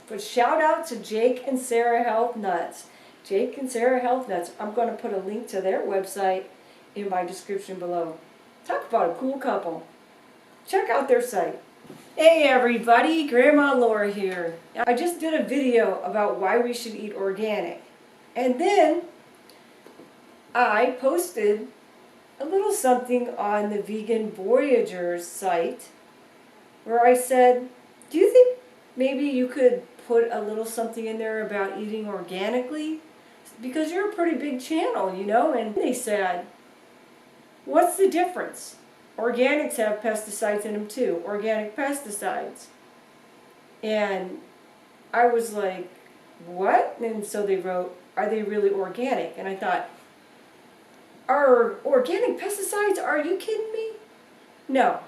But shout out to Jake and Sarah Health Nuts. Jake and Sarah Health Nuts. I'm going to put a link to their website in my description below. Talk about a cool couple. Check out their site. Hey everybody, Grandma Laura here. I just did a video about why we should eat organic. And then I posted a little something on the vegan Voyager site where I said, do you think maybe you could put a little something in there about eating organically? Because you're a pretty big channel, you know? And they said, what's the difference? Organics have pesticides in them too, organic pesticides. And I was like, what? And so they wrote, are they really organic? And I thought, are organic pesticides, are you kidding me? No.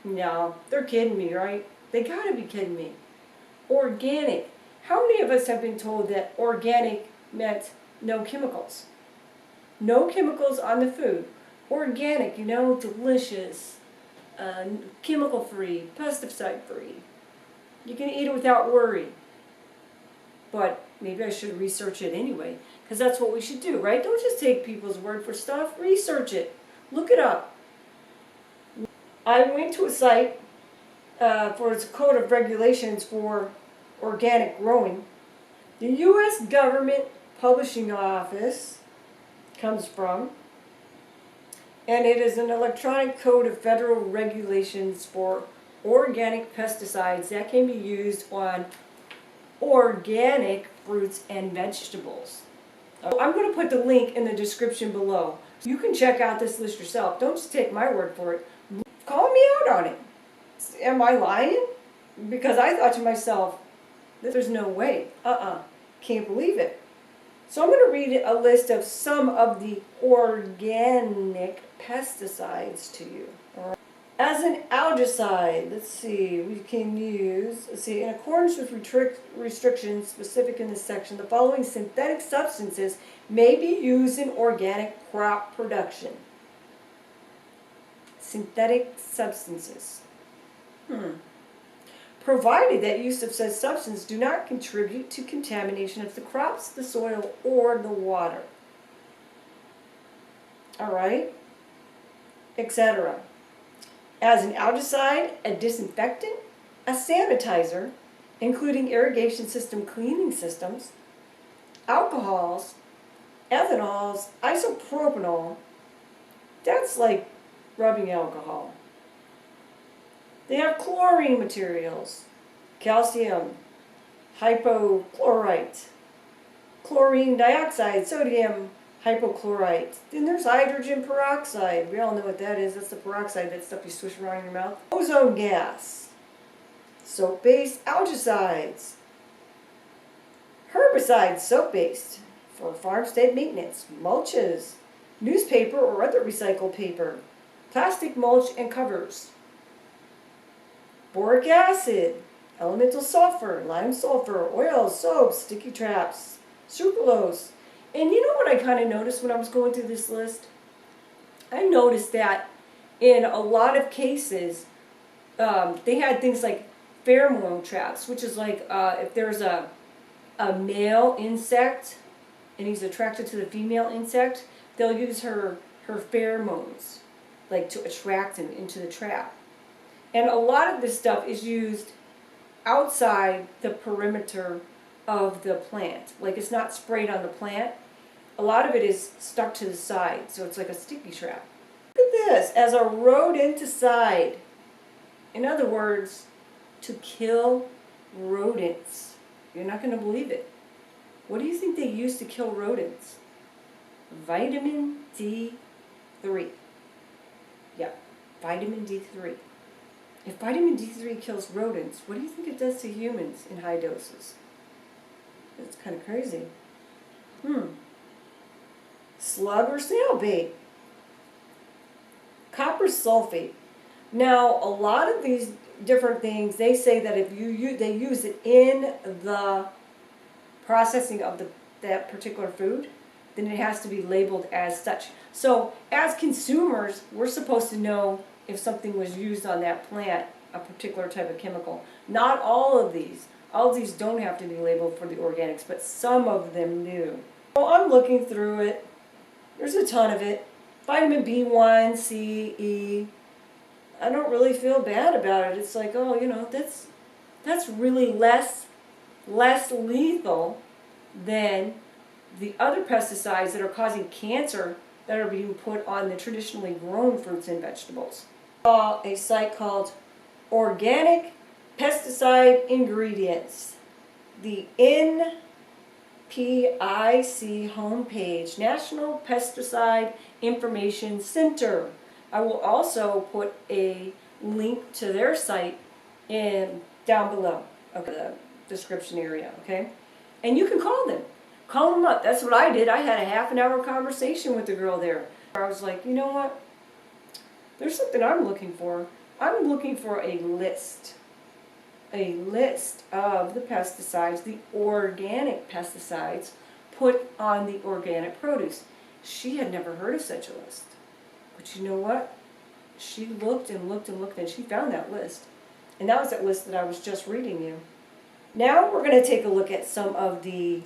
No, they're kidding me, right? They gotta be kidding me. Organic. How many of us have been told that organic meant no chemicals? No chemicals on the food. Organic, you know, delicious, chemical-free, pesticide-free. You can eat it without worry. But maybe I should research it anyway, because that's what we should do, right? Don't just take people's word for stuff. Research it. Look it up. I went to a site for its code of regulations for organic growing. The U.S. Government Publishing Office comes from, and it is an electronic code of federal regulations for organic pesticides that can be used on organic fruits and vegetables. I'm going to put the link in the description below. You can check out this list yourself. Don't just take my word for it. Call me out on it. Am I lying? Because I thought to myself, there's no way. Can't believe it. So I'm going to read a list of some of the organic pesticides to you. As an algicide, let's see, we can use, in accordance with restrictions specific in this section, the following synthetic substances may be used in organic crop production. Synthetic substances. Provided that use of such substance do not contribute to contamination of the crops, the soil, or the water. All right, etc. As an algicide, a disinfectant, a sanitizer, including irrigation system cleaning systems, alcohols, ethanols, isopropanol, that's like rubbing alcohol. They have chlorine materials, calcium, hypochlorite, chlorine dioxide, sodium hypochlorite. Then there's hydrogen peroxide. We all know what that is. That's the peroxide, that stuff you swish around in your mouth. Ozone gas, soap-based algicides, herbicides, soap-based for farmstead maintenance, mulches, newspaper or other recycled paper, plastic mulch and covers, boric acid, elemental sulfur, lime sulfur, oils, soaps, sticky traps, sucralose. And you know what I kind of noticed when I was going through this list? I noticed that in a lot of cases, they had things like pheromone traps, which is like if there's a male insect and he's attracted to the female insect, they'll use her pheromones, like to attract him into the trap. And a lot of this stuff is used outside the perimeter of the plant. Like it's not sprayed on the plant. A lot of it is stuck to the side, so it's like a sticky trap. Look at this, as a rodenticide. In other words, to kill rodents. You're not going to believe it. What do you think they use to kill rodents? Vitamin D3. Yeah, vitamin D3. If vitamin D3 kills rodents, what do you think it does to humans in high doses? It's kind of crazy. Slug or snail bait. Copper sulfate. Now, a lot of these different things, they say that if they use it in the processing of that particular food, then it has to be labeled as such. So, as consumers, we're supposed to know if something was used on that plant, a particular type of chemical. Not all of these. All these don't have to be labeled for the organics, but some of them do. So I'm looking through it. There's a ton of it. Vitamin B1, C, E. I don't really feel bad about it. It's like, oh, you know, that's really less lethal than the other pesticides that are causing cancer that are being put on the traditionally grown fruits and vegetables. A site called Organic Pesticide Ingredients. The NPIC homepage, National Pesticide Information Center. I will also put a link to their site down below, okay, the description area, okay? And you can call them. Call them up. That's what I did. I had a half-an-hour conversation with the girl there. I was like, you know what? There's something I'm looking for. I'm looking for a list of the pesticides, the organic pesticides, put on the organic produce. She had never heard of such a list. But you know what? She looked and looked and looked, and she found that list. And that was that list that I was just reading you. Now we're going to take a look at some of the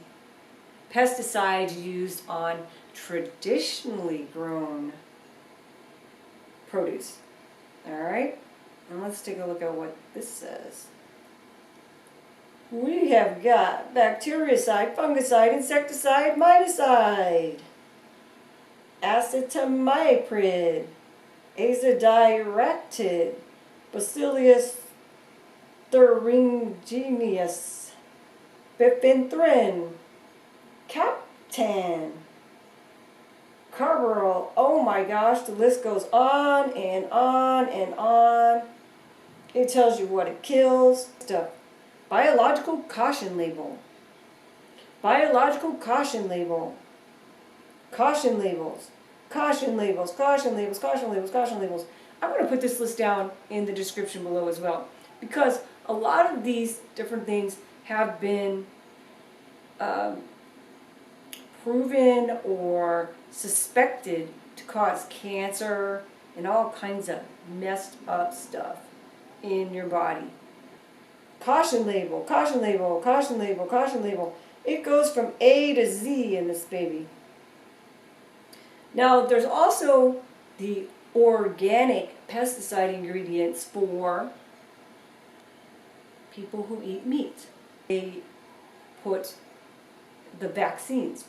pesticides used on traditionally grown produce. Alright? And let's take a look at what this says. We have got bactericide, fungicide, insecticide, miticide, acetamiprid, azadirachtin, Bacillus thuringiensis, bifenthrin, Captan, Carbaryl. Oh my gosh, the list goes on and on and on. It tells you what it kills. Stuff. Biological caution label. Biological caution label. Caution labels. Caution labels. Caution labels. Caution labels. Caution labels. I'm going to put this list down in the description below as well, because a lot of these different things have been proven or suspected to cause cancer and all kinds of messed up stuff in your body. Caution label, caution label, caution label, caution label. It goes from A to Z in this baby. Now there's also the organic pesticide ingredients for people who eat meat. They put the vaccines.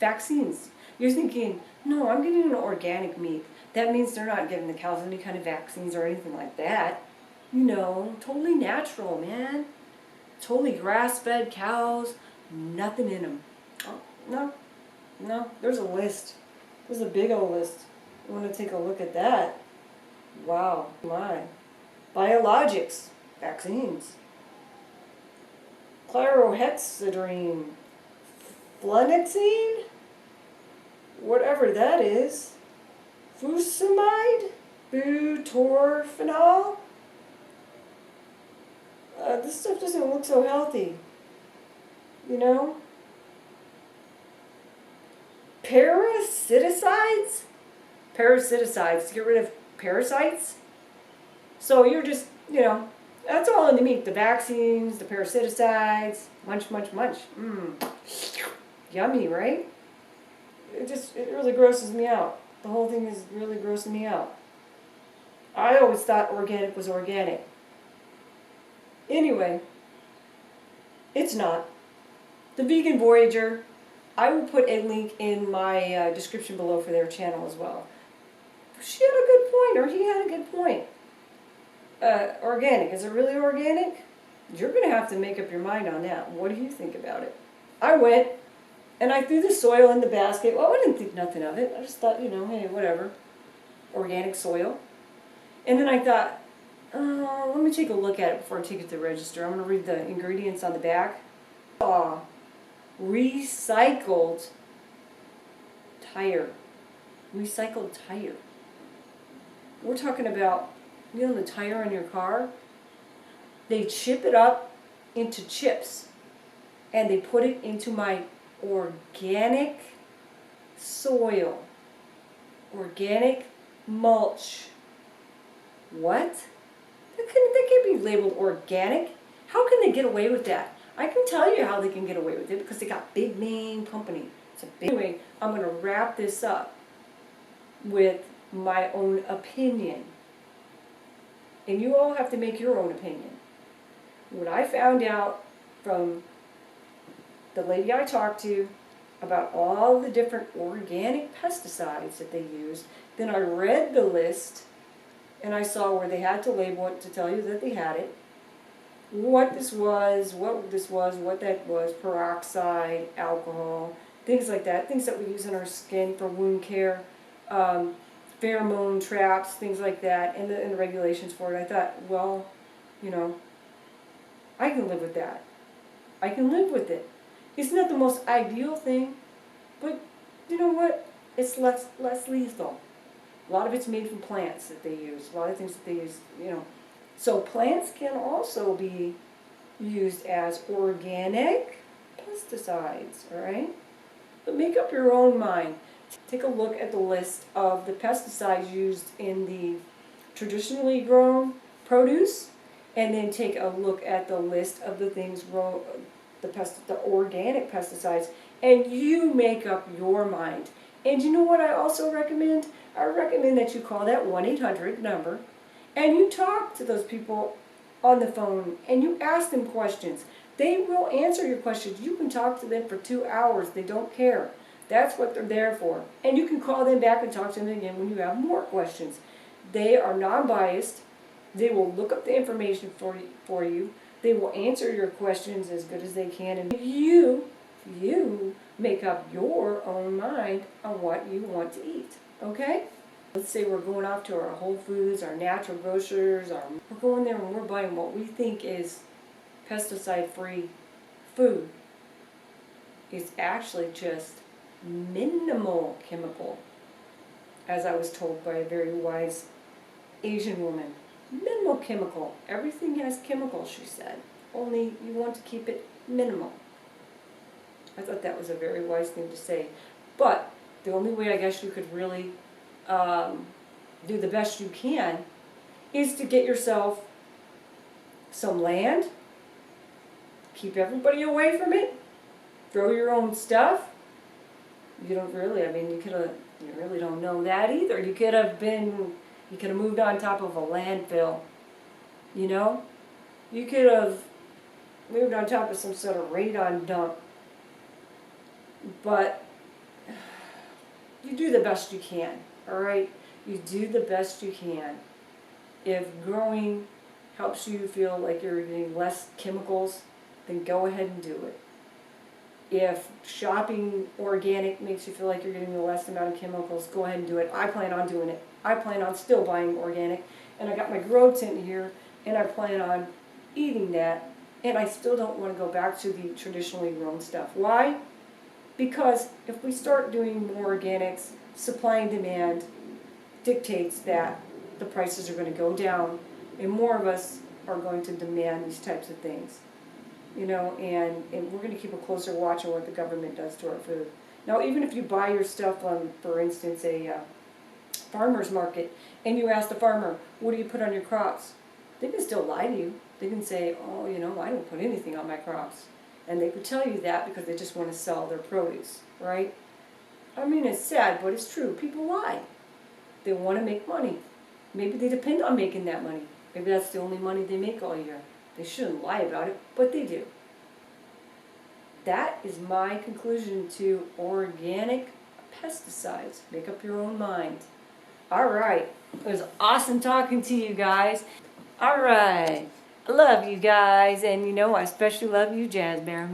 You're thinking, no, I'm getting an organic meat. That means they're not giving the cows any kind of vaccines or anything like that. You know, totally natural, man. Totally grass-fed cows, nothing in them. Oh, no, there's a list. There's a big old list. You want to take a look at that? Wow, my. Biologics, vaccines. Chlorhexidine, flunixine, whatever that is. Fusimide, butorphanol. This stuff doesn't look so healthy, you know? Parasiticides to get rid of parasites. So you're just, you know, that's all in the meat. The vaccines, the parasiticides, munch, munch, munch. Yummy, right? It really grosses me out. The whole thing is really grossing me out. I always thought organic was organic. Anyway, it's not. The vegan Voyager, I will put a link in my description below for their channel as well. She had a good point, or he had a good point. Organic, is it really organic? You're going to have to make up your mind on that. What do you think about it? I went and I threw the soil in the basket. Well, I didn't think nothing of it. I just thought, you know, hey, whatever. Organic soil. And then I thought, let me take a look at it before I take it to the register. I'm going to read the ingredients on the back. Recycled tire. Recycled tire. We're talking about, you know, the tire on your car? They chip it up into chips and they put it into my organic soil. Organic mulch. What? That can't be labeled organic. How can they get away with that? I can tell you how they can get away with it because they got big name company. Anyway, I'm going to wrap this up with my own opinion. And you all have to make your own opinion. What I found out from the lady I talked to about all the different organic pesticides that they use, then I read the list and I saw where they had to label it to tell you that they had it, what this was, what that was, peroxide, alcohol, things like that, things that we use in our skin for wound care, pheromone traps, things like that, and the regulations for it. I thought, well, you know, I can live with that. I can live with it. It's not the most ideal thing, but you know what? It's less lethal. A lot of it's made from plants that they use. A lot of things that they use, you know. So plants can also be used as organic pesticides, all right? But make up your own mind. Take a look at the list of the pesticides used in the traditionally grown produce, and then take a look at the list of the things grown, the organic pesticides, and you make up your mind. And you know what I also recommend? I recommend that you call that 1-800 number, and you talk to those people on the phone, and you ask them questions. They will answer your questions. You can talk to them for 2 hours. They don't care. That's what they're there for. And you can call them back and talk to them again when you have more questions. They are non-biased. They will look up the information for you. They will answer your questions as good as they can. And you make up your own mind on what you want to eat. Okay? Let's say we're going off to our Whole Foods, our natural grocers, we're going there and we're buying what we think is pesticide-free food. It's actually just minimal chemical, as I was told by a very wise Asian woman. Minimal chemical. Everything has chemicals, she said. Only you want to keep it minimal. I thought that was a very wise thing to say. But the only way I guess you could really do the best you can is to get yourself some land, keep everybody away from it, grow your own stuff. You don't really, I mean, you really don't know that either. You could have moved on top of a landfill, you know? You could have moved on top of some sort of radon dump. But you do the best you can, all right? You do the best you can. If growing helps you feel like you're getting less chemicals, then go ahead and do it. If shopping organic makes you feel like you're getting the less amount of chemicals, go ahead and do it. I plan on doing it. I plan on still buying organic, and I got my grow tent here, and I plan on eating that, and I still don't want to go back to the traditionally grown stuff. Why? Because if we start doing more organics, supply and demand dictates that the prices are going to go down, and more of us are going to demand these types of things. You know, and we're going to keep a closer watch on what the government does to our food. Now, even if you buy your stuff on, for instance, a farmer's market, and you ask the farmer, what do you put on your crops? They can still lie to you. They can say, oh, you know, I don't put anything on my crops. And they could tell you that because they just want to sell their produce, right? I mean, it's sad, but it's true. People lie. They want to make money. Maybe they depend on making that money. Maybe that's the only money they make all year. They shouldn't lie about it, but they do. That is my conclusion to organic pesticides. Make up your own mind. All right. It was awesome talking to you guys. All right. I love you guys, and you know I especially love you, Jazz Bear.